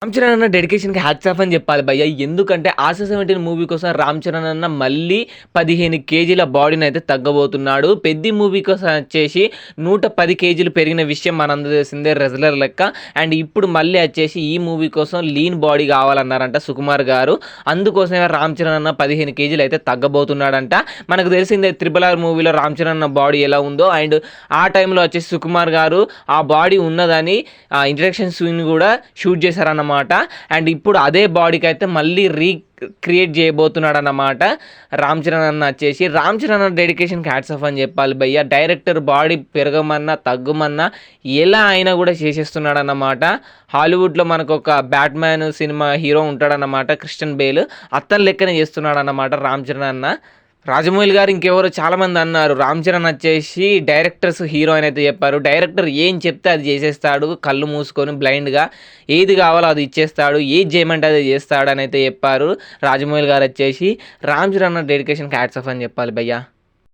రామ్ చరణ్ అన్న డెడికేషన్‌కి hats off అని జెప్పాలి భయ్య. ఎందుకంటే 'ఆశ 17' మూవీ కోసం రామ్ చరణ్ అన్న మళ్ళీ 15 కేజీల బాడీనైతే తగ్గబోతున్నాడు. 'పెద్ది' మూవీ కోసం వచ్చేసి 110 కేజీలు పెరిగిన విషయం మనందరికీ తెలిసిందే రెజ్లర్ లెక్క. అండ్ ఇప్పుడు మళ్ళీ వచ్చేసి ఈ మూవీ కోసం లీన్ బాడీ కావాలన్నారంట సుకుమార్ గారు. అందుకోసమే రామ్ చరణ్ అన్న 15 కేజీలు అయితే తగ్గబోతున్నాడంట. మనకు తెలిసిందే 'త్రిబుల్ ఆర్' మూవీలో రామ్ చరణ్ అన్న బాడీ ఎలా ఉందో అండ్ ఆ టైంలో వచ్చేసి సుకుమార్ గారు ఆ బాడీ ఉన్నదని ఇంట్రడక్షన్ సీన్ కూడా షూట్ చేశారన్నమాట. అండ్ ఇప్పుడు అదే బాడీకి అయితే మళ్ళీ క్రియేట్ చేయబోతున్నాడు అన్నమాట రామ్ చరణ్ అన్న వచ్చేసి. రామ్ చరణ్ అన్న డెడికేషన్కి హ్యాట్స్ ఆఫ్ అని చెప్పాలి భయ్య. డైరెక్టర్ బాడీ పెరగమన్నా తగ్గమన్నా ఎలా అయినా కూడా చేసేస్తున్నాడు అన్నమాట. హాలీవుడ్లో మనకు ఒక బ్యాట్మ్యాన్ సినిమా హీరో ఉంటాడన్నమాట క్రిస్టియన్ బేల్, అతని లెక్కనే చేస్తున్నాడు అన్నమాట రామ్ చరణ్ అన్న. రాజమౌళి గారు ఇంకెవరో చాలామంది అన్నారు రామ్ చరణ్ వచ్చేసి డైరెక్టర్స్ హీరో అని అయితే చెప్పారు. డైరెక్టర్ ఏం చెప్తే అది చేసేస్తాడు, కళ్ళు మూసుకొని బ్లైండ్గా ఏది కావాలో అది ఇచ్చేస్తాడు, ఏది చేయమంటే అది చేస్తాడు అని అయితే చెప్పారు రాజమౌళి గారు వచ్చేసి. రామ్ చరణ్ డెడికేషన్కి హ్యాట్స్ ఆఫ్ అని చెప్పాలి భయ్య.